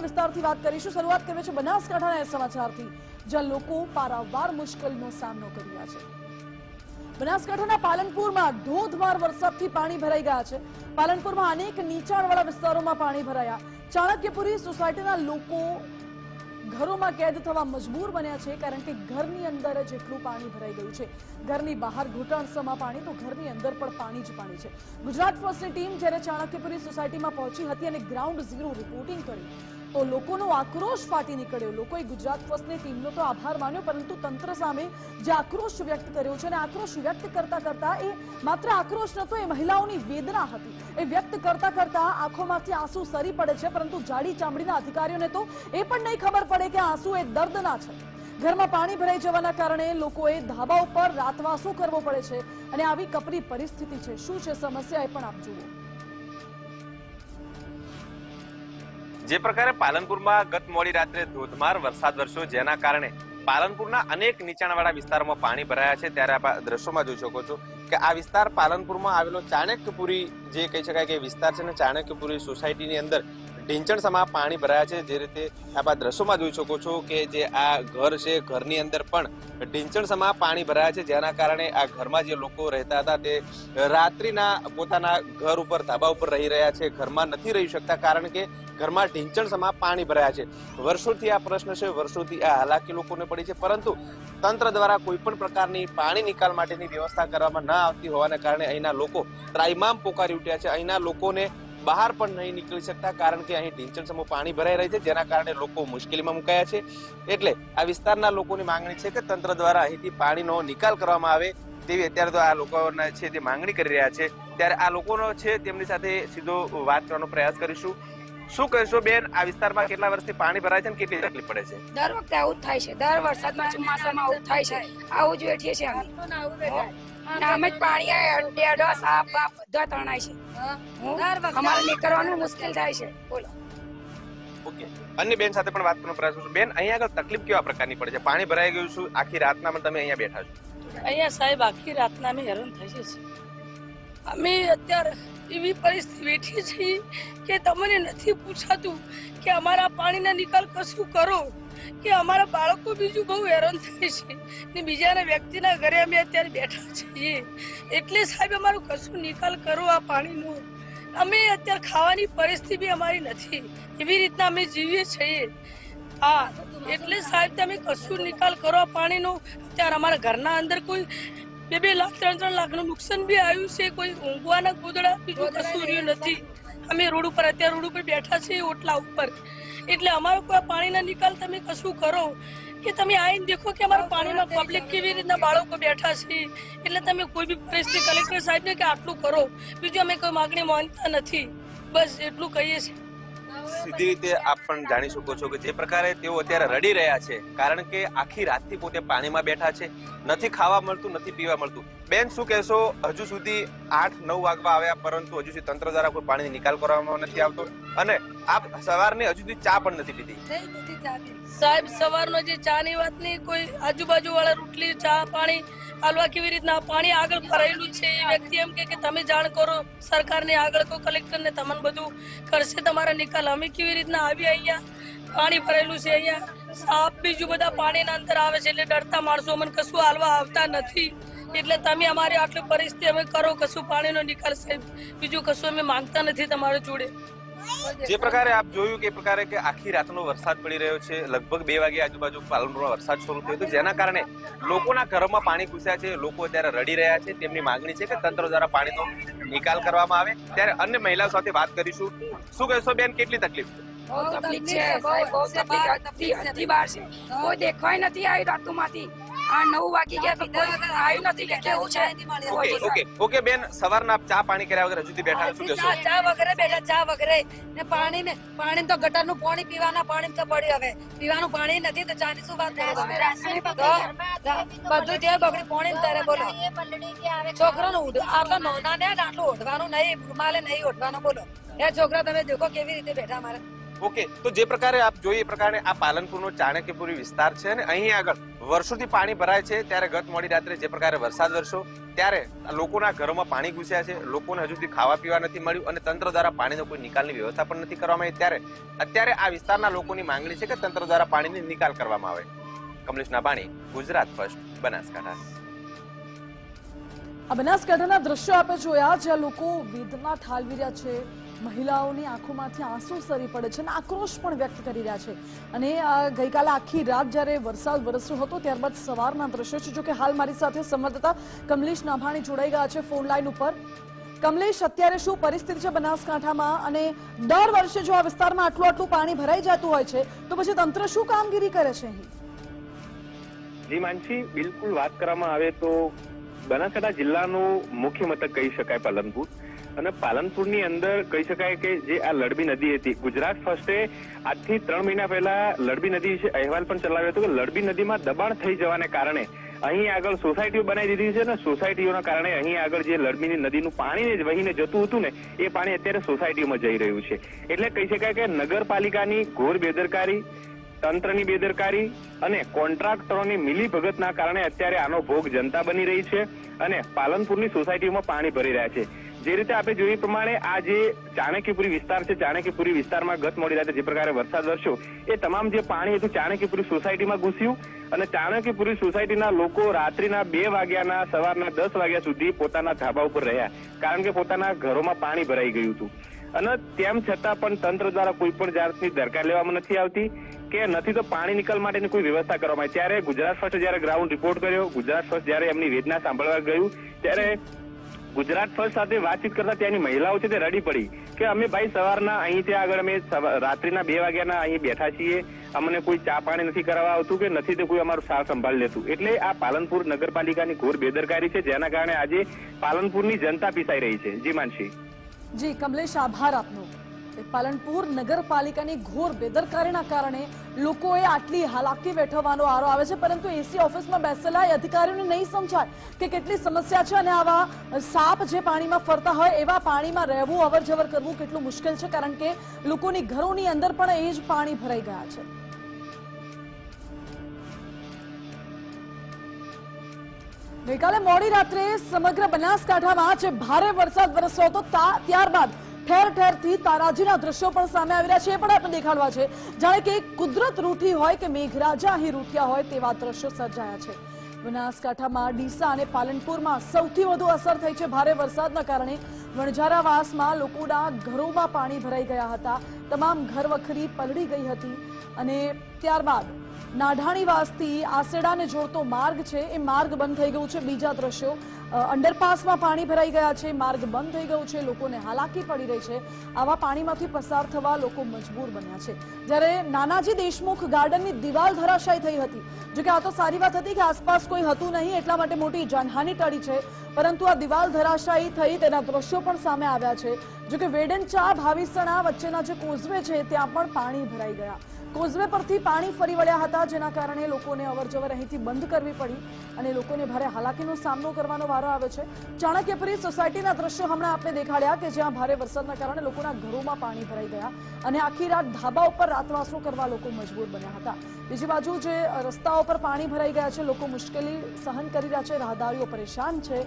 વિસ્તારથી વાત કરીશું। શરૂઆત કરીએ છીએ બનાસકાંઠાના સમાચારથી, જ્યાં લોકો પારાવાર મુશ્કેલીનો સામનો કરી રહ્યા છે। બનાસકાંઠાના પાલનપુરમાં ધોધમાર વરસાદથી પાણી ભરાઈ ગયા છે। પાલનપુરમાં અનેક નીચાણવાળા વિસ્તારોમાં પાણી ભરાયા। ચાણક્યપુરી સોસાયટીના લોકો ઘરોમાં કેદ થવા મજબૂર બન્યા છે, કારણ કે ઘરની અંદર જ એટલું પાણી ભરાઈ ગયું છે। ઘરની બહાર ઘૂંટણસમા પાણી, તો ઘરની અંદર પણ પાણી જ પાણી છે। ગુજરાત ફર્સ્ટની ટીમ જ્યારે ચાણક્યપુરી સોસાયટીમાં પહોંચી હતી અને ગ્રાઉન્ડ ઝીરો રિપોર્ટિંગ કર્યું, તો લોકોનો આક્રોશ ફાટી નીકળ્યો। લોકોએ ગુજરાત ફર્સ્ટની ટીમનો તો આભાર માન્યો, પરંતુ તંત્ર સામે જે આક્રોશ વ્યક્ત કર્યો છે, અને આક્રોશ વ્યક્ત કરતા કરતા એ માત્ર આક્રોશ નહોતો, એ મહિલાઓની વેદના હતી। એ વ્યક્ત કરતા કરતા આંખોમાંથી આંસુ સરી પડે છે, પરંતુ જાડી ચામડીના અધિકારીઓને તો એ પણ નહીં ખબર પડે કે આંસુ એ દર્દના છે। ઘરમાં પાણી ભરાઈ જવાના કારણે લોકોએ ધાબા ઉપર રાતવાસો કરવો પડે છે, અને આવી કપરી પરિસ્થિતિ છે। શું છે સમસ્યા એ પણ આપ જુઓ। જે પ્રકારે પાલનપુરમાં ગત મોડી રાત્રે ધોધમાર વરસાદ વરસ્યો, જેના કારણે પાલનપુરના અનેક નીચાણવાળા વિસ્તારોમાં પાણી ભરાયા છે, ત્યારે આપ દ્રશ્યોમાં જોઈ શકો છો કે આ વિસ્તાર પાલનપુરમાં આવેલો ચાણક્યપુરી જે કહી શકાય કે વિસ્તાર છે ને, ચાણક્યપુરી સોસાયટીની અંદર ઢીંચણસમાં પાણી ભરાયા છે। જે રીતે આપ આ દ્રશ્યોમાં જોઈ શકો છો કે જે આ ઘર છે, ઘરની અંદર પણ ઢીંચણસમાં પાણી ભરાયા છે, જેના કારણે આ ઘરમાં જે લોકો રહેતા હતા તે રાત્રિના પોતાના ઘર ઉપર ધાબા ઉપર રહી રહ્યા છે। ઘરમાં નથી રહી શકતા, કારણ કે ઘરમાં ઢીંચણસમાં પાણી ભરાયા છે। વર્ષોથી આ પ્રશ્ન છે, વર્ષોથી આ હાલાકી લોકોને પડી છે, પરંતુ તંત્ર દ્વારા કોઈ પણ પ્રકારની પાણી નિકાલ માટેની વ્યવસ્થા કરવામાં ન આવતી હોવાને કારણે અહીંના લોકો ત્રાહિમામ પોકારી ઉઠ્યા છે। અહીંના લોકોને બહાર પણ નહીં નીકળી શકતા, કારણ કે અહીં ઢીંચણસમું પાણી ભરાઈ રહી છે, જેના કારણે લોકો મુશ્કેલીમાં મુકાયા છે। એટલે આ વિસ્તારના લોકોની માંગણી છે કે તંત્ર દ્વારા અહીંથી પાણીનો નિકાલ કરવામાં આવે, તેવી અત્યારે તો આ લોકોને છે તે માંગણી કરી રહ્યા છે। ત્યારે આ લોકોનો છે તેમની સાથે સીધો વાત કરવાનો પ્રયાસ કરીશું। શું કહેશો બેન, આ વિસ્તારમાં કેટલા વર્ષથી પાણી ભરાય છે અને કેટલી તકલીફ પડે છે? દર વખતે આવું જ થાય છે, દર વરસાદમાં ચોમાસામાં આવું થાય છે। આવું જ વેઠીએ છીએ અમે જ પાણી ડેડો સાપ બાપ બધા તણાય છે, અમારે નીકળવાનું મુશ્કેલ થાય છે। બોલો ઓકે, અન્ય બેન સાથે પણ વાત કરવાનો પ્રયાસ કરું છું। બેન, અહીંયા આગળ તકલીફ કેવા પ્રકારની પડે છે? પાણી ભરાઈ ગયું છું, આખી રાતના પણ તમે અહીંયા બેઠા છો? અહીંયા સાહેબ આખી રાતના અમે હેરાન થઈએ છીએ। અમે અત્યારે એવી પરિસ્થિતિ બેઠી છીએ કે તમને નથી પૂછાતું કે અમારા પાણીના નિકાલ કશું કરો, કે અમારા બાળકો બીજું બહુ હેરાન થાય છે, ને બીજાના વ્યક્તિના ઘરે અમે અત્યારે બેઠા છીએ। એટલે સાહેબ અમારું કશું નિકાલ કરો આ પાણીનો। અમે અત્યારે ખાવાની પરિસ્થિતિ બી અમારી નથી, એવી રીતના અમે જીવીએ છીએ। હા, એટલે સાહેબ તમે કશું નિકાલ કરો આ પાણીનો। અત્યારે અમારા ઘરના અંદર કોઈ 2 લાખ 3 લાખનું નુકસાન બી આવ્યું છે, કોઈ ઊંઘવાના ગોદડા બીજું કશું રહ્યું નથી। અમે રોડ ઉપર અત્યારે રોડ ઉપર બેઠા છીએ, ઓટલા ઉપર। એટલે અમારો કોઈ પાણીના નિકાલ તમે કશું કરો, કે તમે આવીને દેખો કે અમારા પાણીમાં પબ્લિક કેવી રીતના બાળકો બેઠા છે। એટલે તમે કોઈ બી પરિસ્થિતિ કલેક્ટર સાહેબને કે આટલું કરો, બીજું અમે કોઈ માગણી માનતા નથી। બસ એટલું કહીએ છીએ। સીધી રીતે આપ પણ જાણી શકો છો કે જે પ્રકારે તેઓ અત્યારે રડી રહ્યા છે, કારણ કે આખી રાતથી પોતે પાણીમાં બેઠા છે, નથી ખાવા મળતું, નથી પીવા મળતું। બેન, શું કહેશો? હજુ સુધી 8-9 વાગવા આવ્યા, પરંતુ હજુ સુધી તંત્ર દ્વારા કોઈ પાણીનો નિકાલ કરવામાં નથી આવતો, અને આપ સવારની હજુ સુધી ચા પણ નથી પીધી। સાહેબ, સવારનો જે ચા ની વાત નહીં, કોઈ આજુબાજુ વાળા રોટલી ચા પાણી હાલવા કેવી રીતના પાણી આગળ ભરાયેલું છે, એ વ્યક્તિ એમ કે તમે જાણ કરો સરકારને, આગળ કોઈ કલેક્ટરને, તમને બધું કરશે તમારા નિકાલ। અમે કેવી રીતના આવી અહીંયા પાણી ભરેલું છે, અહીંયા સાપ બીજું બધા પાણીના અંદર આવે છે, એટલે ડરતા માણસો અમને કશું હાલવા આવતા નથી। એટલે તમે અમારી આટલી પરિસ્થિતિ અમે કરો કશું પાણીનો નિકાલ સાહેબ, બીજું કશું અમે માંગતા નથી તમારા જોડે। જે પ્રકારે આપ જોયું કે પ્રકારે કે આખી રાતનો વરસાદ પડી રહ્યો છે, લગભગ 2 વાગે આજુબાજુ પાલનપુરમાં વરસાદ શરૂ થયો હતો, જેના કારણે લોકોના ઘરોમાં પાણી ઘૂસ્યા છે। લોકો અત્યારે રડી રહ્યા છે, તેમની માંગણી છે કે તંત્ર દ્વારા પાણીનો નિકાલ કરવામાં આવે। ત્યારે અન્ય મહિલાઓ સાથે વાત કરીશું। શું કહેશો બેન, કેટલી તકલીફ છે? બહુ તકલીફ છે સાહેબ, બહુ તકલીફ હતી બહાર છે, કોઈ દેખાય નથી આવી રાતુમાંથી। આ 9 વાગી ગયા તો કોઈ આવ્યું નથી કે કેવું છે? ઓકે બેન, સવારના આપ ચા પાણી કર્યા વગર હજુ સુધી બેઠા છો? શું કહેશો? ચા વગેરે બેઠા, ચા વગેરે ને પાણી તો ગટરનું પાણી, પીવાના પાણી તો પડ્યું, હવે પીવાનું પાણી નથી તો ચાની શું વાત કરો તમે? બધું ત્યાં બગડી પાણી તારે બોલો। છોકરાનું આટલા નોના ને આટલું ઓઢવાનું નહીં, રૂમાલે નહીં ઓઢવાનું, બોલો। એ છોકરા તમે દેખો કેવી રીતે બેઠા, મારે ઓકે, તો જે પ્રકારે આપ જોઈએ એ પ્રકારે આ પાલનપુરનો ચાણક્યપુરી વિસ્તાર છે અને અહીં આગળ વર્ષોથી પાણી ભરાય છે, ત્યારે ગત મોડી રાત્રે જે પ્રકારે વરસાદ વરસ્યો ત્યારે લોકોના ઘરોમાં પાણી ઘૂસ્યા છે, લોકોને હજુ સુધી ખાવા પીવા નથી મળ્યું અને તંત્ર દ્વારા પાણીનો કોઈ નિકાલની વ્યવસ્થા પણ નથી કરવામાં આવી. ત્યારે અત્યારે આ વિસ્તારના લોકોની માંગણી છે કે તંત્ર દ્વારા પાણીની નિકાલ કરવામાં આવે. કમલેશ નાભાણી, ગુજરાત ફર્સ્ટ, બનાસકાંઠા. આ બનાસકાંઠાના દ્રશ્યો આપણે જોયા જ્યાં લોકો વેદના ઠાલવી રહ્યા છે, મહિલાઓની આંખોમાંથી આંસુ સરી પડે છે અને આક્રોશ પણ વ્યક્ત કરી રહ્યા છે. અને ગઈકાલે આખી રાત જ્યારે વરસાદ વરસ્યો હતો ત્યારબાદ સવારના દ્રશ્યો છે. જો કે હાલ મારી સાથે સંવાદદાતા કમલેશ નાભાણી જોડાઈ ગયા છે ફોન લાઈન ઉપર. કમલેશ, અત્યારે શું પરિસ્થિતિ છે બનાસકાંઠામાં અને દર વર્ષે જો આ વિસ્તારમાં આટલું પાણી ભરાઈ જતું હોય છે તો પછી તંત્ર શું કામગીરી કરે છે અહીં? જી માનસી, બિલકુલ વાત કરવામાં આવે તો બનાસકાંઠા જિલ્લાનું મુખ્ય મથક કહી શકાય પાલનપુર. અને પાલનપુરની અંદર કહી શકાય કે જે આ લડબી નદી હતી, ગુજરાત ફર્સ્ટે આજથી 3 મહિના પહેલા લડબી નદી વિશે અહેવાલ પણ ચલાવ્યો હતો કે લડબી નદીમાં દબાણ થઈ જવાને કારણે અહીં આગળ સોસાયટીઓ બનાવી દીધી છે ને સોસાયટીઓના કારણે અહીં આગળ જે લડબીની નદીનું પાણી વહીને જતું હતું ને એ પાણી અત્યારે સોસાયટીઓમાં જઈ રહ્યું છે. એટલે કહી શકાય કે નગરપાલિકાની ઘોર બેદરકારી, તંત્રની બેદરકારી અને કોન્ટ્રાક્ટરોની મિલીભગતના કારણે અત્યારે આનો ભોગ જનતા બની રહી છે અને પાલનપુરની સોસાયટીઓમાં પાણી ભરી રહ્યા છે. જે રીતે આપણે જોઈએ પ્રમાણે આ જે ચાણક્યપુરી વિસ્તાર છે, ચાણક્યપુરી વિસ્તારમાં ગત મોડી રાતે જે પ્રકારે વરસાદ વરસ્યો એ તમામ જે પાણી હતું ચાણક્યપુરી સોસાયટીમાં ઘૂસ્યું અને ચાણક્યપુરી સોસાયટીના લોકો રાત્રિના 2 વાગ્યાના સવારના 10 વાગ્યા સુધી પોતાના ધાબા ઉપર રહ્યા, કારણ કે પોતાના ઘરોમાં પાણી ભરાઈ ગયું હતું. અને તેમ છતાં પણ તંત્ર દ્વારા કોઈ પણ જાતની દરકાર લેવામાં નથી આવતી કે નથી તો પાણી નિકાલ માટેની કોઈ વ્યવસ્થા કરવામાં આવી. ત્યારે ગુજરાત ફર્સ્ટ જયારે ગ્રાઉન્ડ રિપોર્ટ કર્યો, ગુજરાત ફર્સ્ટ જયારે એમની વેદના સાંભળવા ગયું ત્યારે ગુજરાત ફર્સ્ટ સાથે વાતચીત કરતા ત્યાંની મહિલાઓ છે તે રડી પડી કે અમે ભાઈ સવારના અહીં ત્યાં આગળ અમે રાત્રિના 2 વાગ્યાના અહીં બેઠા છીએ, અમને કોઈ ચા પાણી નથી કરાવવા આવતું કે નથી તો કોઈ અમારું સાર સંભાળ લેતું. એટલે આ પાલનપુર નગરપાલિકાની ઘોર બેદરકારી છે જેના કારણે આજે પાલનપુરની જનતા પીસાઈ રહી છે. જી માનસી. જી કમલેશ, આભાર આપનો. પાલનપુર નગરપાલિકાની ઘોર બેદરકારીના કારણે લોકોએ આટલી હાલાકી વેઠવાનો વારો આવે છે, પરંતુ એસી ઓફિસમાં બેસેલા એ અધિકારીઓને નહીં સમજાય કે કેટલી સમસ્યા છે અને આવા સાપ જે પાણીમાં ફરતા હોય એવા પાણીમાં રહેવું, અવર જવર કરવું કેટલું મુશ્કેલ છે, કારણ કે લોકોની ઘરોની અંદર પણ એ જ પાણી ભરાઈ ગયા છે. ગઈકાલે મોડી રાત્રે સમગ્ર બનાસકાંઠામાં જે ભારે વરસાદ વરસ્યો હતો ત્યારબાદ ઠેર ઠેરથી તારાજીના દ્રશ્યો પણ સામે આવી રહ્યા છે. એ પણ આપણે દેખાડવા છે જાણે કે કુદરત રૂઠી હોય કે મેઘરાજા અહીં રૂઠ્યા હોય તેવા દ્રશ્યો સર્જાયા છે. બનાસકાંઠામાં ડીસા અને પાલનપુરમાં સૌથી વધુ અસર થઈ છે ભારે વરસાદના કારણે. વણઝારાવાસમાં લોકોના ઘરોમાં પાણી ભરાઈ ગયા હતા, તમામ ઘરવખરી પલળી ગઈ હતી અને ત્યારબાદ નાઢાણીવાસથી આસેડાને જોડતો માર્ગ છે એ માર્ગ બંધ થઈ ગયું છે. બીજા દ્રશ્યો, અંડરપાસમાં પાણી ભરાઈ ગયા છે, માર્ગ બંધ થઈ ગયું છે, લોકોને હાલાકી પડી રહી છે. આવા પાણીમાંથી પસાર થવા લોકો મજબૂર બન્યા છે. જ્યારે નાનાજી દેશમુખ ગાર્ડનની દિવાલ ધરાશાયી થઈ હતી, જો કે આ તો સારી વાત હતી કે આસપાસ કોઈ હતું નહીં એટલા માટે મોટી જાનહાની ટળી છે, પરંતુ આ દિવાલ ધરાશાયી થઈ તેના દ્રશ્યો પણ સામે આવ્યા છે. જો કે વેડનચા ભાવિસણા વચ્ચેના જે કોઝવે છે ત્યાં પણ પાણી ભરાઈ ગયા. કોઝવે પરથી પાણી ફરી વળ્યા હતા, જેના કારણે લોકોને અવરજવર અહીંથી બંધ કરવી પડી અને લોકોને ભારે હાલાકીનો સામનો કરવાનો વારો આવે છે. ચાણક્યપુરી સોસાયટીના દ્રશ્યો હમણાં આપણે દેખાડ્યા કે જ્યાં ભારે વરસાદના કારણે લોકોના ઘરોમાં પાણી ભરાઈ ગયા અને આખી રાત ધાબા ઉપર રાતવાસો કરવા લોકો મજબૂર બન્યા હતા. બીજી બાજુ જે રસ્તાઓ પર પાણી ભરાઈ ગયા છે, લોકો મુશ્કેલી સહન કરી રહ્યા છે, રાહદારીઓ પરેશાન છે,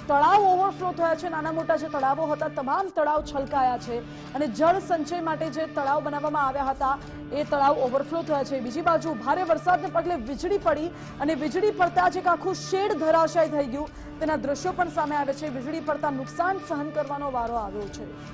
તળાવ ઓવરફ્લો થયા છે, નાના મોટા જે તળાવો હતા તમામ તળાવ છલકાયા છે અને જળ સંચય માટે જે તળાવ બનાવવામાં આવ્યા હતા એ તળાવ ઓવરફ્લો થયા છે. બીજી બાજુ ભારે વરસાદને પગલે વીજળી પડી અને વીજળી પડતા જ એક આખું શેડ ધરાશાયી થઈ ગયું તેના દ્રશ્યો પણ સામે આવે છે. વીજળી પડતા નુકસાન સહન કરવાનો વારો આવ્યો છે.